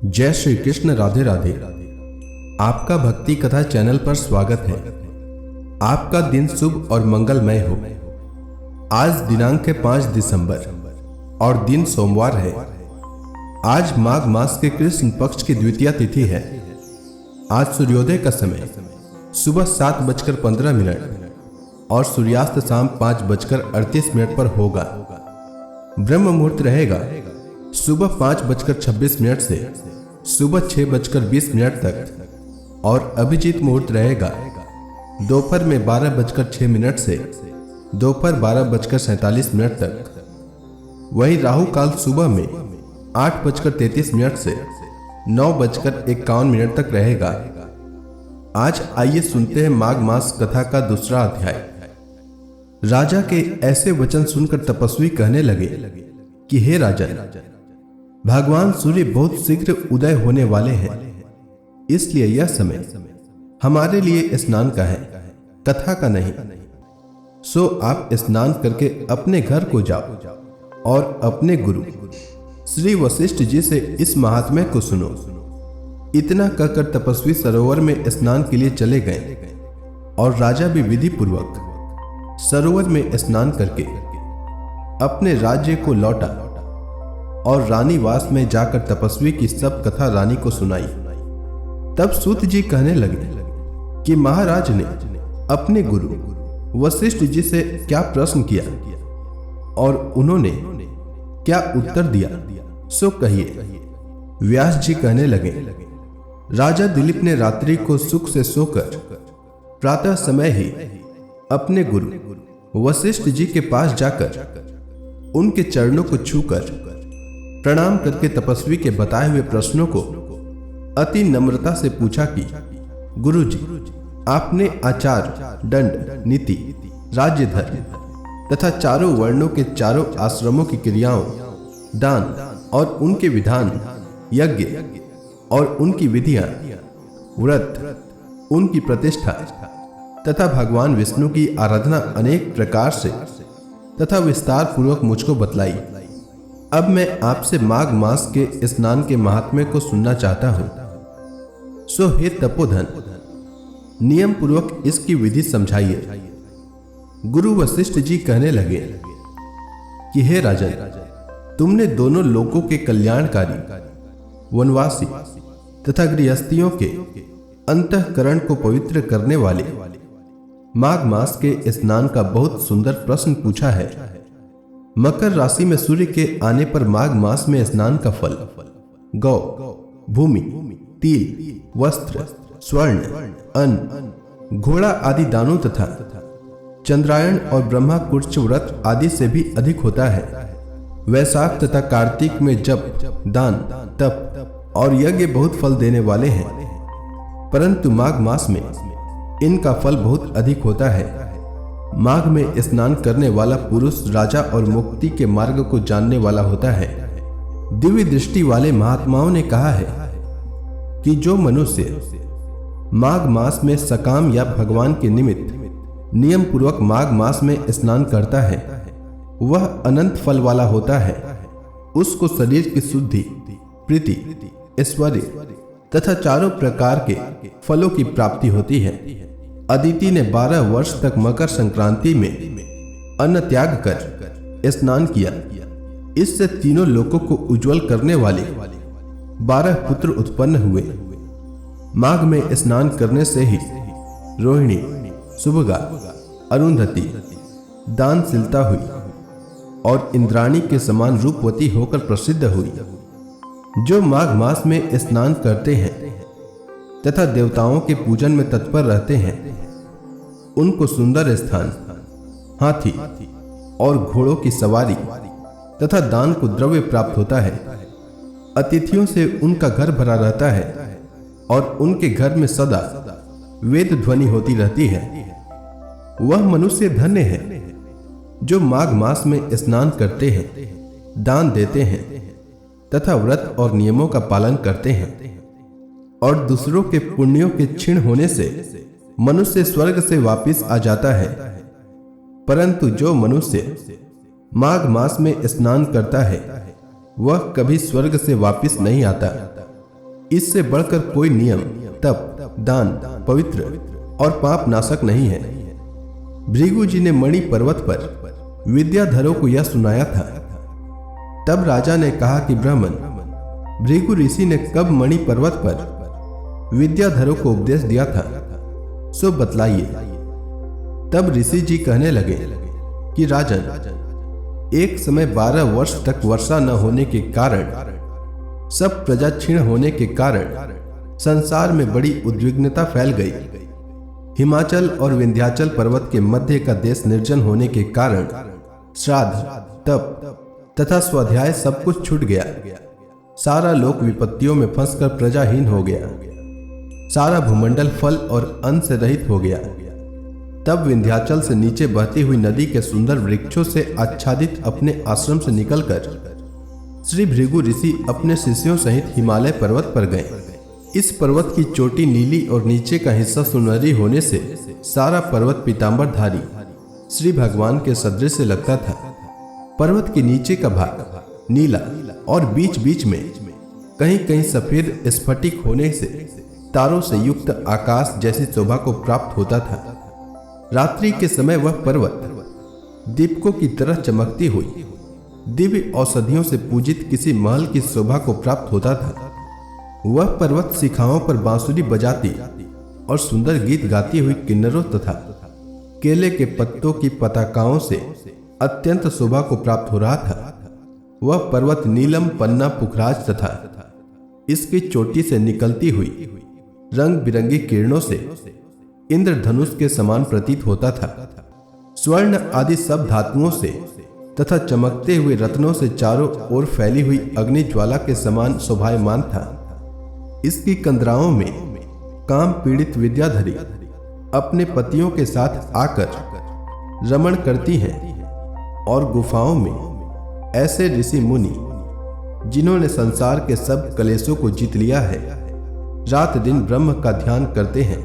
जय श्री कृष्ण। राधे राधे। आपका भक्ति कथा चैनल पर स्वागत है। आपका दिन शुभ और मंगलमय हो। आज दिनांक है 5 दिसंबर और दिन सोमवार है। आज माघ मास के कृष्ण पक्ष की द्वितीय तिथि है। आज सूर्योदय का समय सुबह 7:15 और सूर्यास्त शाम 5:38 पर होगा। ब्रह्म मुहूर्त रहेगा सुबह 5:26 से सुबह 6:20 तक और अभिजीत मुहूर्त रहेगा दोपहर में 12:06 से दोपहर 12:47 तक। वही राहु काल सुबह में 8:33 से 9:51 तक रहेगा। आज आइए सुनते हैं माघ मास कथा का दूसरा अध्याय। राजा के ऐसे वचन सुनकर तपस्वी कहने लगे कि हे राजन, भगवान सूर्य बहुत शीघ्र उदय होने वाले हैं, इसलिए यह समय हमारे लिए स्नान का है, कथा का नहीं। सो आप स्नान करके अपने घर को जाओ और अपने गुरु श्री वशिष्ठ जी से इस महात्म्य को सुनो। इतना कहकर तपस्वी सरोवर में स्नान के लिए चले गए और राजा भी विधि पूर्वक सरोवर में स्नान करके अपने राज्य को लौटा और रानी वास में जाकर तपस्वी की सब कथा रानी को सुनाई। तब सूत जी कहने लगे कि महाराज ने अपने गुरु वशिष्ठ जी से क्या प्रश्न किया और उन्होंने क्या उत्तर दिया, सो कहिए। व्यास जी कहने लगे, राजा दिलीप ने रात्रि को सुख से सोकर प्रातः समय ही अपने गुरु वशिष्ठ जी के पास जाकर उनके चरणों को छूकर प्रणाम करके तपस्वी के बताए हुए प्रश्नों को अति नम्रता से पूछा कि गुरुजी, आपने आचार, दंड, नीति, राज्य धर्म तथा चारों वर्णों के चारों आश्रमों की क्रियाओं, दान और उनके विधान, यज्ञ और उनकी विधियां, व्रत, उनकी प्रतिष्ठा तथा भगवान विष्णु की आराधना अनेक प्रकार से तथा विस्तार पूर्वक मुझको बतलाई। अब मैं आपसे माघ मास के स्नान के महात्म्य को सुनना चाहता हूं। सो हे तपोधन, नियम पूर्वक इसकी विधि समझाइए। गुरु वशिष्ठ जी कहने लगे कि हे राजन, तुमने दोनों लोगों के कल्याणकारी, वनवासी तथा गृहस्थियों के अंतःकरण को पवित्र करने वाले माघ मास के स्नान का बहुत सुंदर प्रश्न पूछा है। मकर राशि में सूर्य के आने पर माघ मास में स्नान का फल गौ, भूमि, तिल, वस्त्र, स्वर्ण, अन्न, घोड़ा आदि दानों तथा चंद्रायण और ब्रह्मा कुर्च व्रत आदि से भी अधिक होता है। वैशाख तथा कार्तिक में जप, दान, तप और यज्ञ बहुत फल देने वाले हैं, परंतु माघ मास में इनका फल बहुत अधिक होता है। माघ में स्नान करने वाला पुरुष राजा और मुक्ति के मार्ग को जानने वाला होता है। दिव्य दृष्टि वाले महात्माओं ने कहा है कि जो मनुष्य माघ मास में सकाम या भगवान के निमित्त नियम पूर्वक माघ मास में स्नान करता है, वह अनंत फल वाला होता है। उसको शरीर की शुद्धि, प्रीति, ऐश्वर्य तथा चारों प्रकार के फलों की प्राप्ति होती है। अदिति ने 12 वर्ष तक मकर संक्रांति में अन्न त्याग कर स्नान किया। इससे तीनों लोकों को उज्जवल करने वाले 12 पुत्र उत्पन्न हुए। माघ में स्नान करने से ही रोहिणी, सुभगा, अरुंधति दानशीलता हुई और इंद्राणी के समान रूपवती होकर प्रसिद्ध हुई। जो माघ मास में स्नान करते हैं तथा देवताओं के पूजन में तत्पर रहते हैं, उनको सुंदर स्थान, हाथी और घोड़ों की सवारी तथा दान को द्रव्य प्राप्त होता है। अतिथियों से उनका घर भरा रहता है और उनके घर में सदा वेद ध्वनि होती रहती है। वह मनुष्य धन्य है जो माघ मास में स्नान करते हैं, दान देते हैं तथा व्रत और नियमों का पालन करते हैं। और दूसरों के पुण्यों के क्षीण होने से मनुष्य स्वर्ग से वापस आ जाता है। परंतु जो मनुष्य माघ मास में स्नान करता है, वह कभी स्वर्ग से वापस नहीं आता। इससे बढ़कर कोई नियम, तप, दान, पवित्र और पाप नाशक नहीं है। भृगु जी ने मणि पर्वत पर विद्याधरों को यह सुनाया था। तब राजा ने कहा कि ब्राह्मण, भृगु ऋषि ने कब मणि पर्वत पर विद्याधरों को उपदेश दिया था, सो बतलाइए। तब ऋषि जी कहने लगे कि राजन, एक समय 12 वर्ष तक वर्षा न होने के कारण, सब प्रजा क्षीण होने के कारण संसार में बड़ी उद्विग्नता फैल गई। हिमाचल और विंध्याचल पर्वत के मध्य का देश निर्जन होने के कारण श्राद्ध, तप तथा स्वाध्याय सब कुछ छूट गया। सारा लोक विपत्तियों में फंसकर प्रजाहीन हो गया। सारा भूमंडल फल और अन्न से रहित हो गया। तब विंध्याचल से नीचे बहती हुई नदी के सुंदर वृक्षों से आच्छादित अपने आश्रम से निकलकर श्री भृगु ऋषि अपने शिष्यों सहित हिमालय पर्वत पर गए। इस पर्वत की चोटी नीली और नीचे का हिस्सा सुनहरी होने से सारा पर्वत पीतांबरधारी श्री भगवान के सदृश से लगता था। पर्वत के नीचे का भाग नीला और बीच बीच में कहीं कहीं सफेद स्फटिक होने से तारों से युक्त आकाश जैसी शोभा को प्राप्त होता था। रात्रि के समय वह पर्वत दीपकों की तरह चमकती हुई दिव्य औषधियों से पूजित किसी महल की शोभा को प्राप्त होता था। वह पर्वत शिखाओं पर बांसुरी बजाती और सुंदर गीत गाती हुई किन्नरों तथा केले के पत्तों की पताकाओं से अत्यंत शोभा को प्राप्त हो रहा था। वह पर्वत नीलम, पन्ना, पुखराज तथा इसकी चोटी से निकलती हुई रंग बिरंगी किरणों से इंद्रधनुष के समान प्रतीत होता था। स्वर्ण आदि सब धातुओं से तथा चमकते हुए रत्नों से चारों ओर फैली हुई अग्नि ज्वाला के समान शोभायमान था। इसकी कंदराओं में काम पीड़ित विद्याधरी अपने पतियों के साथ आकर रमण करती हैं और गुफाओं में ऐसे ऋषि मुनि जिन्होंने संसार के सब कलेशों को जीत लिया है, रात दिन ब्रह्म का ध्यान करते हैं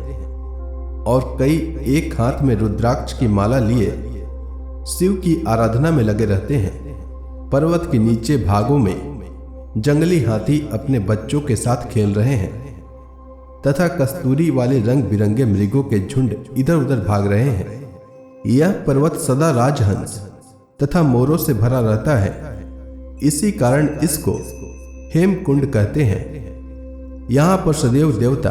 और कई एक हाथ में रुद्राक्ष की माला लिए शिव की आराधना में लगे रहते हैं। पर्वत के नीचे भागों में जंगली हाथी अपने बच्चों के साथ खेल रहे हैं तथा कस्तूरी वाले रंग बिरंगे मृगों के झुंड इधर उधर भाग रहे हैं। यह पर्वत सदा राजहंस तथा मोरों से भरा रहता है। इसी कारण इसको हेमकुंड कहते हैं। यहाँ पर सदैव देवता,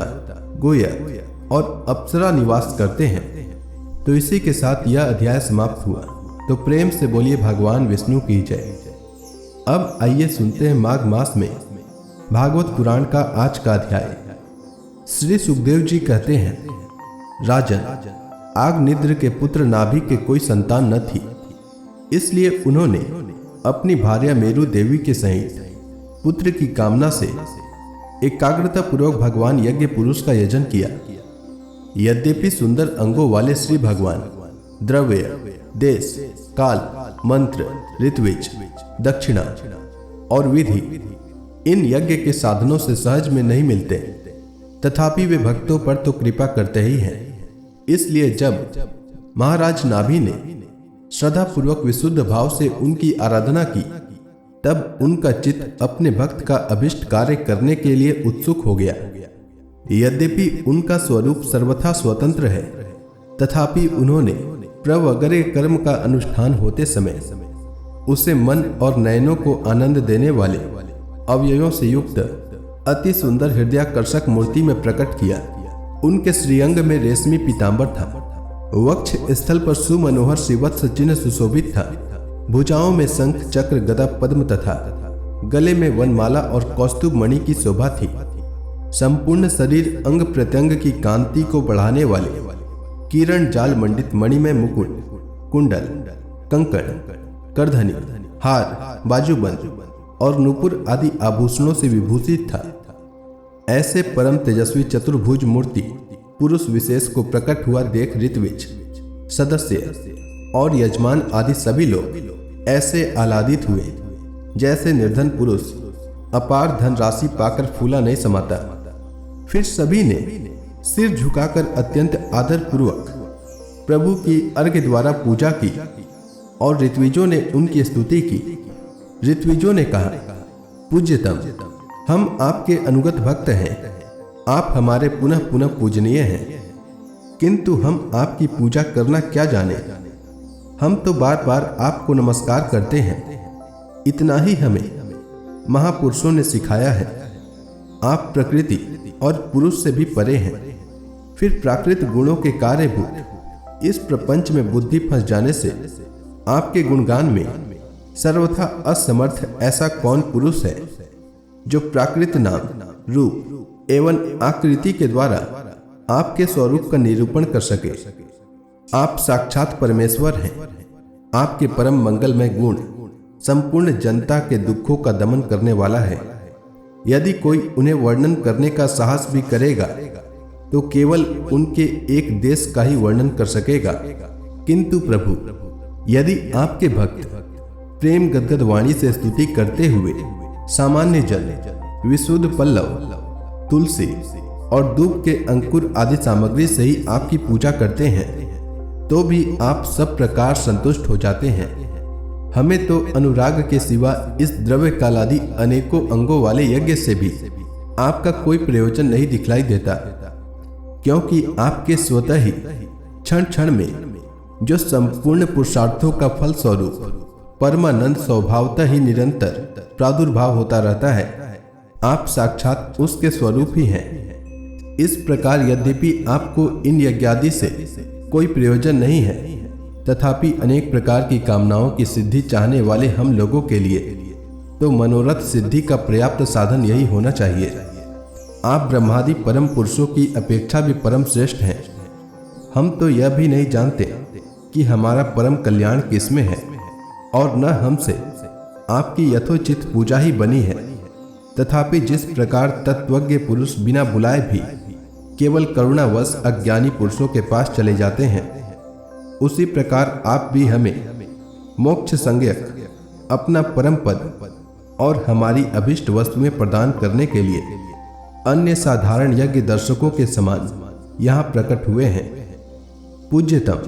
गोयर और अप्सरा निवास करते हैं। तो इसी के साथ यह अध्याय समाप्त हुआ। तो प्रेम से बोलिए भगवान विष्णु की जय। अब आइए सुनते हैं माघ मास में भागवत पुराण का आज का अध्याय। श्री सुखदेव जी कहते हैं, राजन, आग्निद्र के पुत्र नाभि के कोई संतान न थी, इसलिए उन्होंने अपनी भार्या मेरु देवी के सहित पुत्र की कामना से एकाग्रता पूर्वक भगवान यज्ञ पुरुष का यजन किया। यद्यपि सुंदर अंगों वाले श्री भगवान द्रव्य, देश, काल, मंत्र, ऋत्विज, दक्षिणा और विधि इन यज्ञ के साधनों से सहज में नहीं मिलते, तथापि वे भक्तों पर तो कृपा करते ही हैं। इसलिए जब महाराज नाभि ने श्रद्धा पूर्वक विशुद्ध भाव से उनकी आराधना की, तब उनका चित्त अपने भक्त का अभिष्ट कार्य करने के लिए उत्सुक हो गया। यद्यपि उनका स्वरूप सर्वथा स्वतंत्र है, तथापि उन्होंने प्रवगरे कर्म का अनुष्ठान होते समय उसे मन और नयनों को आनंद देने वाले अवयवों से युक्त अति सुंदर हृदयाकर्षक मूर्ति में प्रकट किया। उनके श्रीअंग में रेशमी पीतांबर था। वक्ष स्थल पर सुमनोहर श्रीवत्स चिन्ह सुशोभित था। भुजाओं में शंख, चक्र, गदा, पद्म तथा गले में वनमाला और कौस्तुभ मणि की शोभा थी। संपूर्ण शरीर अंग प्रत्यंग की कांति को बढ़ाने वाले किरण जाल मंडित मणिमय मुकुट, कुंडल, कंकण, करधनी, हार, बाजूबंद और नुपुर आदि आभूषणों से विभूषित था। ऐसे परम तेजस्वी चतुर्भुज मूर्ति पुरुष विशेष को प्रकट हुआ देख ऋत्विज, सदस्य और यजमान आदि सभी लोग ऐसे आह्लादित हुए जैसे निर्धन पुरुष अपार धन राशि पाकर फूला नहीं समाता। फिर सभी ने सिर झुकाकर अत्यंत आदर पूर्वक प्रभु की अर्घ्य द्वारा पूजा की और ऋत्विजों ने उनकी स्तुति की। ऋत्विजों ने कहा, पूज्यतम, हम आपके अनुगत भक्त हैं, आप हमारे पुनः पुनः पूजनीय हैं, किंतु हम आपकी पूजा करना क्या जाने। हम तो बार बार आपको नमस्कार करते हैं, इतना ही हमें महापुरुषों ने सिखाया है। आप प्रकृति और पुरुष से भी परे हैं, फिर प्राकृत गुणों के कार्यभूत इस प्रपंच में बुद्धि फंस जाने से आपके गुणगान में सर्वथा असमर्थ ऐसा कौन पुरुष है जो प्राकृत नाम, रूप एवं आकृति के द्वारा आपके स्वरूप का निरूपण कर सके। आप साक्षात परमेश्वर हैं। आपके परम मंगलमय गुण संपूर्ण जनता के दुखों का दमन करने वाला है। यदि कोई उन्हें वर्णन करने का साहस भी करेगा तो केवल उनके एक देश का ही वर्णन कर सकेगा। किंतु प्रभु, यदि आपके भक्त प्रेम गदगद वाणी से स्तुति करते हुए सामान्य जल, विशुद्ध पल्लव, तुलसी और दूब के अंकुर आदि सामग्री से ही आपकी पूजा करते हैं तो भी आप सब प्रकार संतुष्ट हो जाते हैं। हमें तो अनुराग के सिवा इस द्रव्य कालादि अनेकों अंगों वाले यज्ञ से भी आपका कोई प्रयोजन नहीं दिखलाई देता, क्योंकि आपके स्वतः ही क्षण क्षण में जो संपूर्ण पुरुषार्थों का फल स्वरूप परमानंद स्वभावतः ही निरंतर प्रादुर्भाव होता रहता है। आप साक्षात उसके स्वरूप ही हैं। इस प्रकार यद्यपि आपको इन यज्ञादि से कोई प्रयोजन नहीं है, तथापि अनेक प्रकार की कामनाओं की सिद्धि चाहने वाले हम लोगों के लिए तो मनोरथ सिद्धि का पर्याप्त साधन यही होना चाहिए। आप ब्रह्मादि परम पुरुषों की अपेक्षा भी परम श्रेष्ठ हैं। हम तो यह भी नहीं जानते कि हमारा परम कल्याण किसमें है, और न हमसे आपकी यथोचित पूजा ही बनी है। तथापि जिस प्रकार तत्वज्ञ पुरुष बिना बुलाए भी केवल करुणावश अज्ञानी पुरुषों के पास चले जाते हैं, उसी प्रकार आप भी हमें मोक्ष संज्ञक अपना परम पद और हमारी अभिष्ट वस्तुएं प्रदान करने के लिए अन्य साधारण यज्ञ दर्शकों के समान यहाँ प्रकट हुए हैं। पूज्यतम,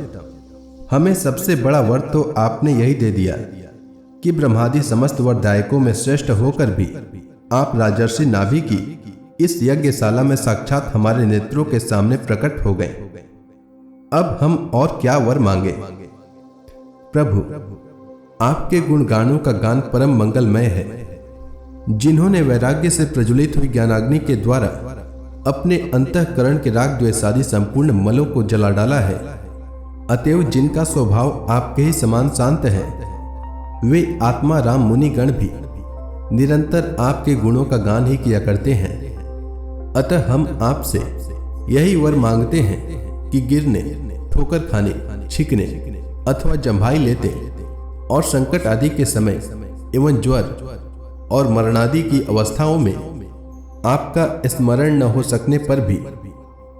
हमें सबसे बड़ा वर तो आपने यही दे दिया कि ब्रह्मादि समस्त वरदायकों में श्रेष्ठ होकर भी आप राजर्षि नाभि की इस यज्ञशाला में साक्षात हमारे नेत्रों के सामने प्रकट हो गए। अब हम और क्या वर मांगे। प्रभु, आपके गुणगानों का गान परम मंगलमय है। जिन्होंने वैराग्य से प्रज्वलित हुई ज्ञानाग्नि के द्वारा अपने अंतःकरण के राग द्वेषादि संपूर्ण मलों को जला डाला है, अतएव जिनका स्वभाव आपके ही समान शांत है, वे आत्मा राम मुनि गण भी निरंतर आपके गुणों का गान ही किया करते हैं। अतः हम आपसे यही वर मांगते हैं कि गिरने, ठोकर खाने, छिकने अथवा जम्भाई लेते और संकट आदि के समय एवं ज्वर और मरणादि की अवस्थाओं में आपका स्मरण न हो सकने पर भी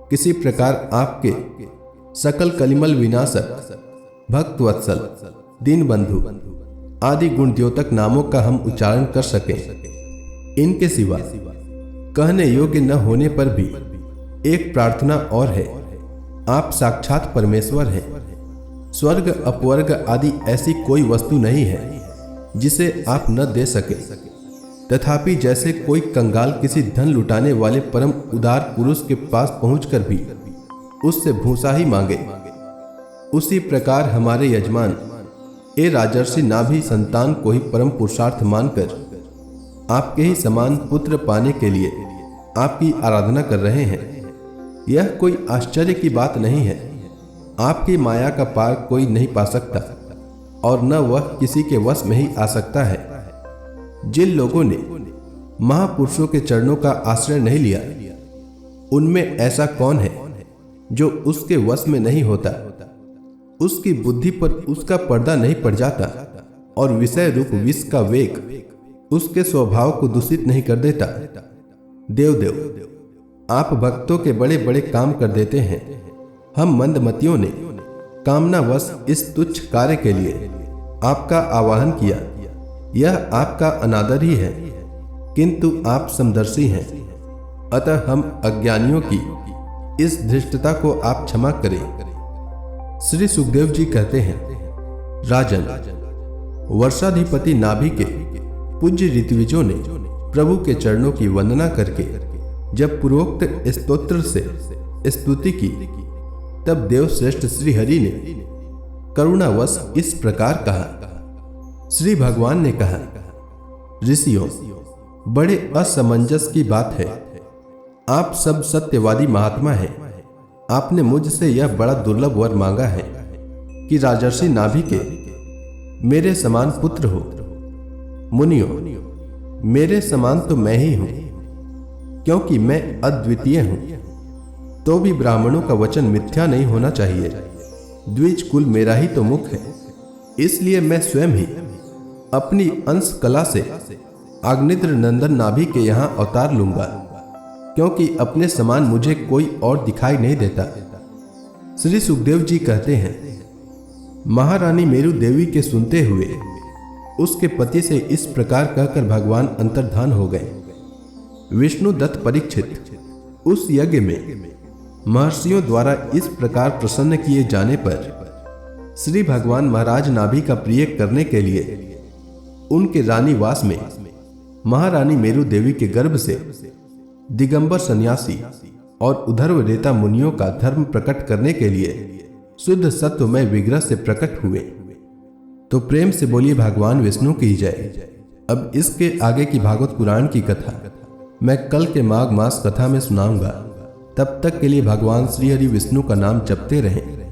किसी प्रकार आपके सकल कलिमल विनाशक, भक्त वत्सल, दीन बंधु आदि गुण द्योतक नामों का हम उच्चारण कर सकें। इनके सिवा कहने योग्य न होने पर भी एक प्रार्थना और है। आप साक्षात परमेश्वर हैं। स्वर्ग अपवर्ग आदि ऐसी कोई वस्तु नहीं है जिसे आप न दे सके। तथापि जैसे कोई कंगाल किसी धन लुटाने वाले परम उदार पुरुष के पास पहुंचकर भी उससे भूसा ही मांगे, उसी प्रकार हमारे यजमान ए राजर्षि नाभि संतान को ही परम पुरुषार्थ मानकर आपके ही समान पुत्र पाने के लिए आपकी आराधना कर रहे हैं। यह कोई आश्चर्य की बात नहीं है। आपकी माया का पार कोई नहीं पा सकता और न वह किसी के वश में ही आ सकता है। जिन लोगों ने महापुरुषों के चरणों का आश्रय नहीं लिया, उनमें ऐसा कौन है जो उसके वश में नहीं होता। उसकी बुद्धि पर उसका पर्दा नहीं पड़ जाता और विषय रूप विष का वेग उसके स्वभाव को दूषित नहीं कर देता। देव, आप भक्तों के बड़े बड़े काम कर देते हैं। हम मंदमतियों ने कामनावश इस तुच्छ कार्य के लिए आपका आवाहन किया, यह आपका अनादर ही है, किंतु आप समदर्शी हैं। अतः हम अज्ञानियों की इस धृष्टता को आप क्षमा करें। श्री सुखदेव जी कहते हैं, राजन, वर्षाधिपति नाभि के पूज्य ऋत्विजों ने प्रभु के चरणों की वंदना करके जब पूर्वोक्त स्तोत्र से स्तुति की, तब देवश्रेष्ठ श्री हरि ने करुणावश इस प्रकार कहा। श्री भगवान ने कहा, ऋषियों, बड़े असमंजस की बात है। आप सब सत्यवादी महात्मा हैं। आपने मुझसे यह बड़ा दुर्लभ वर मांगा है कि राजर्षि नाभि के मेरे समान पुत्र हो। मुनियों, मेरे समान तो मैं ही हूं, क्योंकि मैं अद्वितीय हूं। तो भी ब्राह्मणों का वचन मिथ्या नहीं होना चाहिए। द्विज कुल मेरा ही तो मुख है, इसलिए मैं स्वयं ही अपनी अंश कला से आग्निद्र नंदन नाभि के यहां अवतार लूंगा, क्योंकि अपने समान मुझे कोई और दिखाई नहीं देता। श्री सुखदेव जी कहते हैं, महारानी मेरु देवी के सुनते हुए उसके पति से इस प्रकार कहकर भगवान अंतर्धान हो गए। विष्णु दत्त परीक्षित उस यज्ञ में महर्षियों द्वारा इस प्रकार प्रसन्न किए जाने पर श्री भगवान महाराज नाभि का प्रिय करने के लिए उनके रानीवास में महारानी मेरु देवी के गर्भ से दिगंबर सन्यासी और उधर्व रेता मुनियों का धर्म प्रकट करने के लिए शुद्ध सत्वमय विग्रह से प्रकट हुए। तो प्रेम से बोलिए भगवान विष्णु की जय। अब इसके आगे की भागवत पुराण की कथा मैं कल के माघ मास कथा में सुनाऊंगा। तब तक के लिए भगवान श्री हरि विष्णु का नाम जपते रहें।